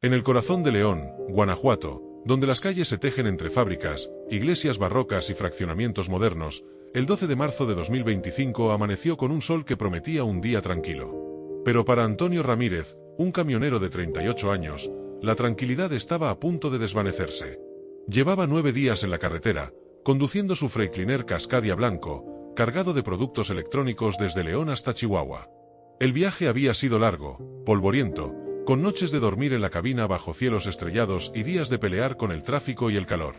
En el corazón de León, Guanajuato, donde las calles se tejen entre fábricas, iglesias barrocas y fraccionamientos modernos, el 12 de marzo de 2025 amaneció con un sol que prometía un día tranquilo. Pero para Antonio Ramírez, un camionero de 38 años, la tranquilidad estaba a punto de desvanecerse. Llevaba 9 días en la carretera, conduciendo su Freightliner Cascadia blanco, cargado de productos electrónicos desde León hasta Chihuahua. El viaje había sido largo, polvoriento, con noches de dormir en la cabina bajo cielos estrellados y días de pelear con el tráfico y el calor.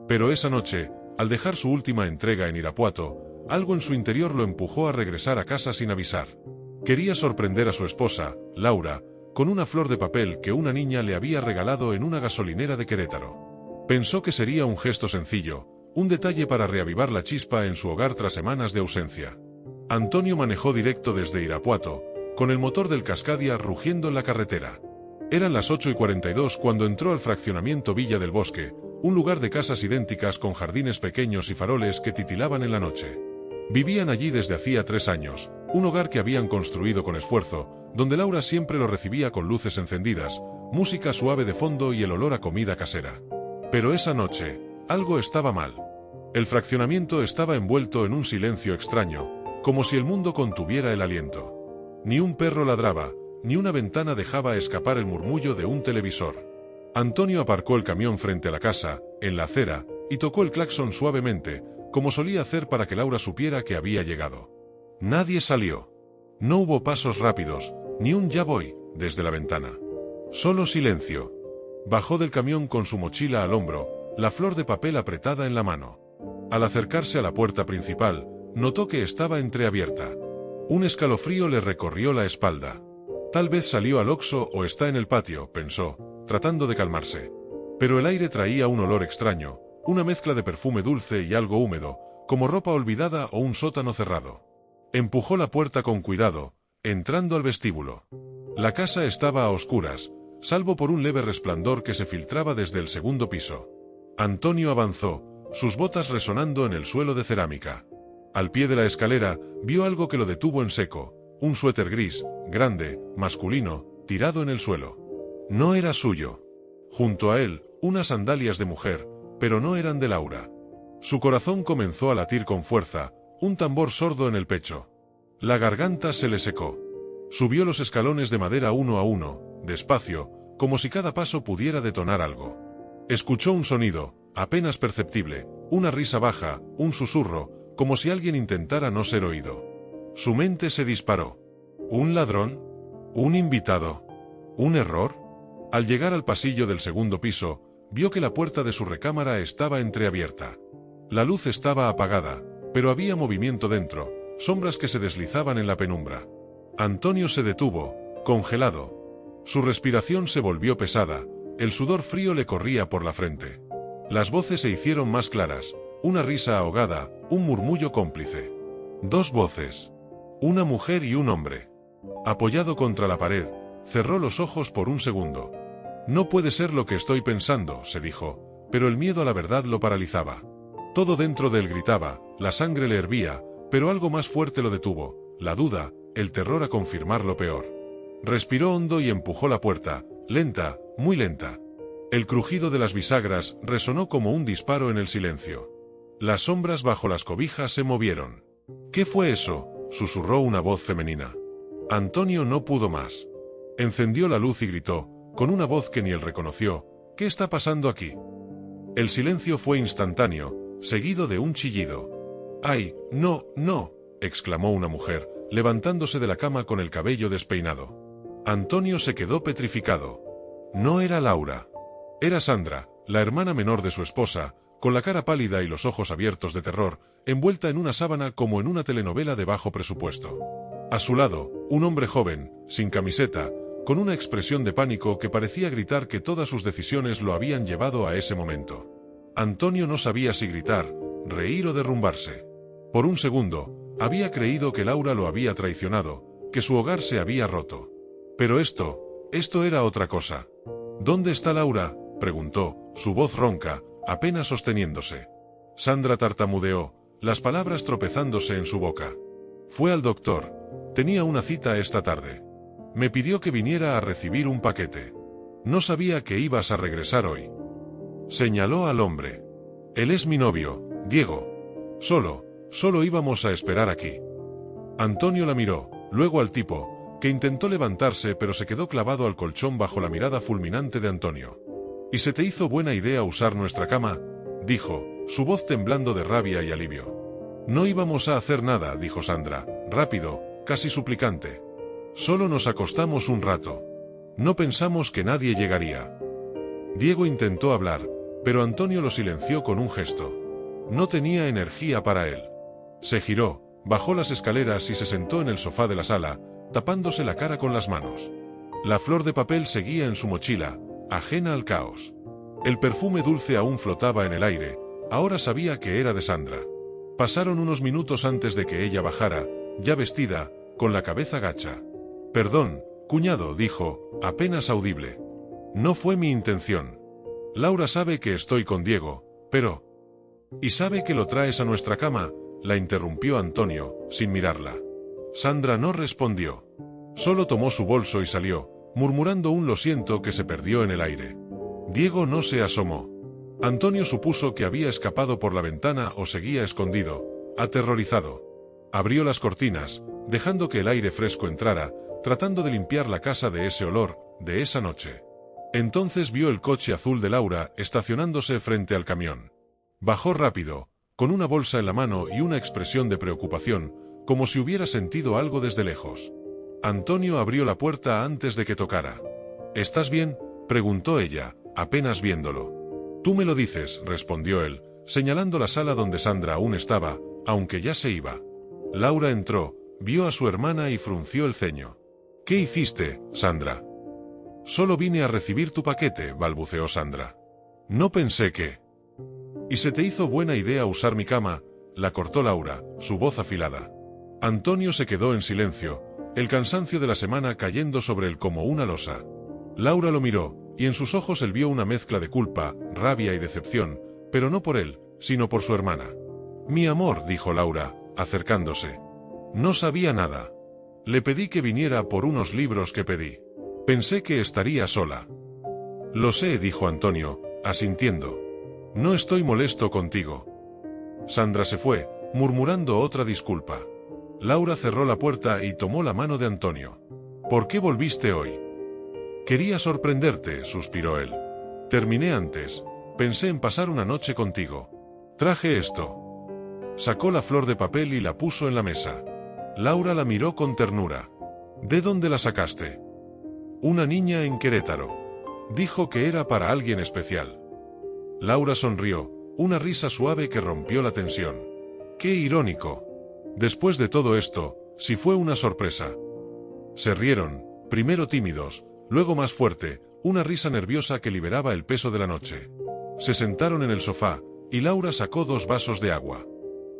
Pero esa noche, al dejar su última entrega en Irapuato, algo en su interior lo empujó a regresar a casa sin avisar. Quería sorprender a su esposa, Laura, con una flor de papel que una niña le había regalado en una gasolinera de Querétaro. Pensó que sería un gesto sencillo, un detalle para reavivar la chispa en su hogar tras semanas de ausencia. Antonio manejó directo desde Irapuato, con el motor del Cascadia rugiendo en la carretera. Eran las 8:42 cuando entró al fraccionamiento Villa del Bosque, un lugar de casas idénticas con jardines pequeños y faroles que titilaban en la noche. Vivían allí desde hacía 3 años, un hogar que habían construido con esfuerzo, donde Laura siempre lo recibía con luces encendidas, música suave de fondo y el olor a comida casera. Pero esa noche, algo estaba mal. El fraccionamiento estaba envuelto en un silencio extraño, como si el mundo contuviera el aliento. Ni un perro ladraba, ni una ventana dejaba escapar el murmullo de un televisor. Antonio aparcó el camión frente a la casa, en la acera, y tocó el claxon suavemente, como solía hacer para que Laura supiera que había llegado. Nadie salió. No hubo pasos rápidos, ni un ya voy, desde la ventana. Solo silencio. Bajó del camión con su mochila al hombro, la flor de papel apretada en la mano. Al acercarse a la puerta principal, notó que estaba entreabierta. Un escalofrío le recorrió la espalda. Tal vez salió al Oxxo o está en el patio, pensó, tratando de calmarse. Pero el aire traía un olor extraño, una mezcla de perfume dulce y algo húmedo, como ropa olvidada o un sótano cerrado. Empujó la puerta con cuidado, entrando al vestíbulo. La casa estaba a oscuras, salvo por un leve resplandor que se filtraba desde el segundo piso. Antonio avanzó, sus botas resonando en el suelo de cerámica. Al pie de la escalera, vio algo que lo detuvo en seco, un suéter gris, grande, masculino, tirado en el suelo. No era suyo. Junto a él, unas sandalias de mujer, pero no eran de Laura. Su corazón comenzó a latir con fuerza, un tambor sordo en el pecho. La garganta se le secó. Subió los escalones de madera uno a uno, despacio, como si cada paso pudiera detonar algo. Escuchó un sonido, apenas perceptible, una risa baja, un susurro, como si alguien intentara no ser oído. Su mente se disparó. ¿Un ladrón? ¿Un invitado? ¿Un error? Al llegar al pasillo del segundo piso, vio que la puerta de su recámara estaba entreabierta. La luz estaba apagada, pero había movimiento dentro, sombras que se deslizaban en la penumbra. Antonio se detuvo, congelado. Su respiración se volvió pesada, el sudor frío le corría por la frente. Las voces se hicieron más claras, una risa ahogada, un murmullo cómplice. 2 voces. Una mujer y un hombre. Apoyado contra la pared, cerró los ojos por un segundo. No puede ser lo que estoy pensando, se dijo, pero el miedo a la verdad lo paralizaba. Todo dentro de él gritaba, la sangre le hervía, pero algo más fuerte lo detuvo, la duda, el terror a confirmar lo peor. Respiró hondo y empujó la puerta, lenta, muy lenta. El crujido de las bisagras resonó como un disparo en el silencio. Las sombras bajo las cobijas se movieron. ¿Qué fue eso?, susurró una voz femenina. Antonio no pudo más. Encendió la luz y gritó, con una voz que ni él reconoció, ¿qué está pasando aquí? El silencio fue instantáneo, seguido de un chillido. ¡Ay, no, no!, exclamó una mujer, levantándose de la cama con el cabello despeinado. Antonio se quedó petrificado. No era Laura. Era Sandra, la hermana menor de su esposa, con la cara pálida y los ojos abiertos de terror, envuelta en una sábana como en una telenovela de bajo presupuesto. A su lado, un hombre joven, sin camiseta, con una expresión de pánico que parecía gritar que todas sus decisiones lo habían llevado a ese momento. Antonio no sabía si gritar, reír o derrumbarse. Por un segundo, había creído que Laura lo había traicionado, que su hogar se había roto. Pero esto era otra cosa. ¿Dónde está Laura?, preguntó, su voz ronca, apenas sosteniéndose. Sandra tartamudeó, las palabras tropezándose en su boca. Fue al doctor. Tenía una cita esta tarde. Me pidió que viniera a recibir un paquete. No sabía que ibas a regresar hoy. Señaló al hombre. Él es mi novio, Diego. Solo íbamos a esperar aquí. Antonio la miró, luego al tipo, que intentó levantarse pero se quedó clavado al colchón bajo la mirada fulminante de Antonio. ¿Y se te hizo buena idea usar nuestra cama?, dijo, su voz temblando de rabia y alivio. No íbamos a hacer nada, dijo Sandra, rápido, casi suplicante. Solo nos acostamos un rato. No pensamos que nadie llegaría. Diego intentó hablar, pero Antonio lo silenció con un gesto. No tenía energía para él. Se giró, bajó las escaleras y se sentó en el sofá de la sala, tapándose la cara con las manos. La flor de papel seguía en su mochila, ajena al caos. El perfume dulce aún flotaba en el aire, ahora sabía que era de Sandra. Pasaron unos minutos antes de que ella bajara, ya vestida, con la cabeza gacha. Perdón, cuñado, dijo, apenas audible. No fue mi intención. Laura sabe que estoy con Diego, pero... ¿Y sabe que lo traes a nuestra cama?, la interrumpió Antonio, sin mirarla. Sandra no respondió. Solo tomó su bolso y salió, murmurando un lo siento que se perdió en el aire. Diego no se asomó. Antonio supuso que había escapado por la ventana o seguía escondido, aterrorizado. Abrió las cortinas, dejando que el aire fresco entrara, tratando de limpiar la casa de ese olor, de esa noche. Entonces vio el coche azul de Laura estacionándose frente al camión. Bajó rápido, con una bolsa en la mano y una expresión de preocupación, como si hubiera sentido algo desde lejos. Antonio abrió la puerta antes de que tocara. ¿Estás bien?, preguntó ella, apenas viéndolo. Tú me lo dices, respondió él, señalando la sala donde Sandra aún estaba, aunque ya se iba. Laura entró, vio a su hermana y frunció el ceño. ¿Qué hiciste, Sandra? Solo vine a recibir tu paquete, balbuceó Sandra. No pensé que... ¿Y se te hizo buena idea usar mi cama?, la cortó Laura, su voz afilada. Antonio se quedó en silencio, el cansancio de la semana cayendo sobre él como una losa. Laura lo miró, y en sus ojos él vio una mezcla de culpa, rabia y decepción, pero no por él, sino por su hermana. Mi amor, dijo Laura, acercándose. No sabía nada. Le pedí que viniera por unos libros que pedí. Pensé que estaría sola. Lo sé, dijo Antonio, asintiendo. No estoy molesto contigo. Sandra se fue, murmurando otra disculpa. Laura cerró la puerta y tomó la mano de Antonio. ¿Por qué volviste hoy? Quería sorprenderte, suspiró él. Terminé antes. Pensé en pasar una noche contigo. Traje esto. Sacó la flor de papel y la puso en la mesa. Laura la miró con ternura. ¿De dónde la sacaste? Una niña en Querétaro. Dijo que era para alguien especial. Laura sonrió, una risa suave que rompió la tensión. ¡Qué irónico! Después de todo esto, si fue una sorpresa. Se rieron, primero tímidos, luego más fuerte, una risa nerviosa que liberaba el peso de la noche. Se sentaron en el sofá, y Laura sacó 2 vasos de agua.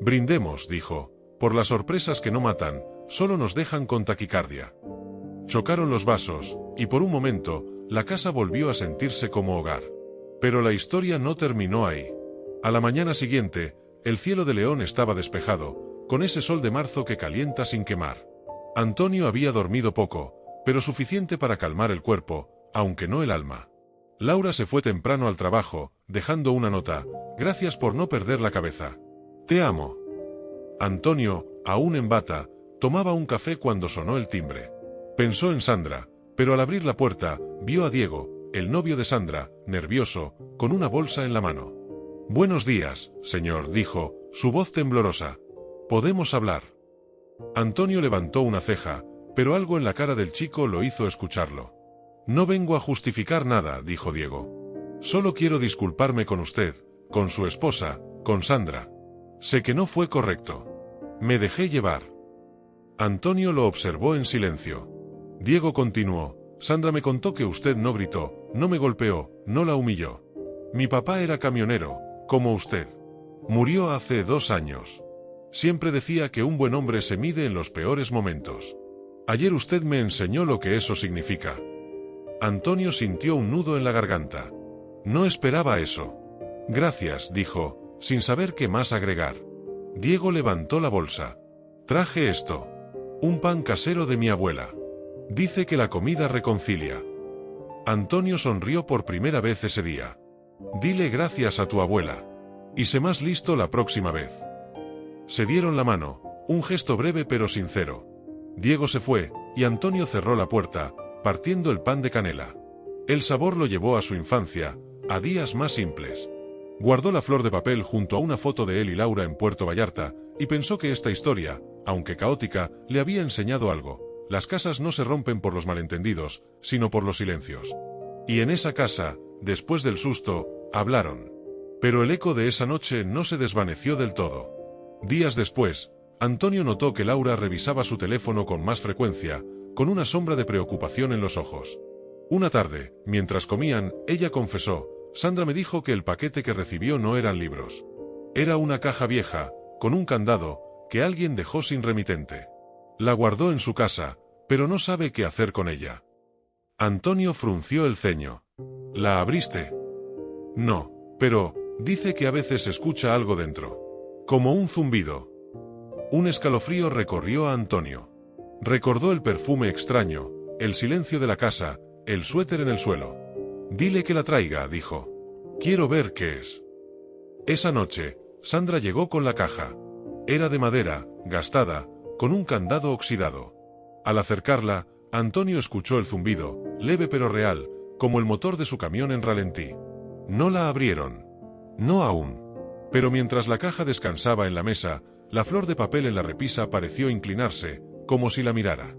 Brindemos, dijo, por las sorpresas que no matan, solo nos dejan con taquicardia. Chocaron los vasos, y por un momento, la casa volvió a sentirse como hogar. Pero la historia no terminó ahí. A la mañana siguiente, el cielo de León estaba despejado, con ese sol de marzo que calienta sin quemar. Antonio había dormido poco, pero suficiente para calmar el cuerpo, aunque no el alma. Laura se fue temprano al trabajo, dejando una nota: gracias por no perder la cabeza. Te amo. Antonio, aún en bata, tomaba un café cuando sonó el timbre. Pensó en Sandra, pero al abrir la puerta, vio a Diego, el novio de Sandra, nervioso, con una bolsa en la mano. Buenos días, señor, dijo, su voz temblorosa. ¿Podemos hablar? Antonio levantó una ceja, pero algo en la cara del chico lo hizo escucharlo. No vengo a justificar nada, dijo Diego. Solo quiero disculparme con usted, con su esposa, con Sandra. Sé que no fue correcto. Me dejé llevar. Antonio lo observó en silencio. Diego continuó: Sandra me contó que usted no gritó, no me golpeó, no la humilló. Mi papá era camionero, como usted. Murió hace 2 años. Siempre decía que un buen hombre se mide en los peores momentos. Ayer usted me enseñó lo que eso significa. Antonio sintió un nudo en la garganta. No esperaba eso. Gracias, dijo, sin saber qué más agregar. Diego levantó la bolsa. Traje esto. Un pan casero de mi abuela. Dice que la comida reconcilia. Antonio sonrió por primera vez ese día. Dile gracias a tu abuela. Y sé más listo la próxima vez. Se dieron la mano, un gesto breve pero sincero. Diego se fue, y Antonio cerró la puerta, partiendo el pan de canela. El sabor lo llevó a su infancia, a días más simples. Guardó la flor de papel junto a una foto de él y Laura en Puerto Vallarta, y pensó que esta historia, aunque caótica, le había enseñado algo. Las casas no se rompen por los malentendidos, sino por los silencios. Y en esa casa, después del susto, hablaron. Pero el eco de esa noche no se desvaneció del todo. Días después, Antonio notó que Laura revisaba su teléfono con más frecuencia, con una sombra de preocupación en los ojos. Una tarde, mientras comían, ella confesó: Sandra me dijo que el paquete que recibió no eran libros. Era una caja vieja, con un candado, que alguien dejó sin remitente. La guardó en su casa, pero no sabe qué hacer con ella. Antonio frunció el ceño. ¿La abriste? No, pero dice que a veces escucha algo dentro. Como un zumbido. Un escalofrío recorrió a Antonio. Recordó el perfume extraño, el silencio de la casa, el suéter en el suelo. Dile que la traiga, dijo. Quiero ver qué es. Esa noche, Sandra llegó con la caja. Era de madera, gastada, con un candado oxidado. Al acercarla, Antonio escuchó el zumbido, leve pero real, como el motor de su camión en ralentí. No la abrieron. No aún. Pero mientras la caja descansaba en la mesa, la flor de papel en la repisa pareció inclinarse, como si la mirara.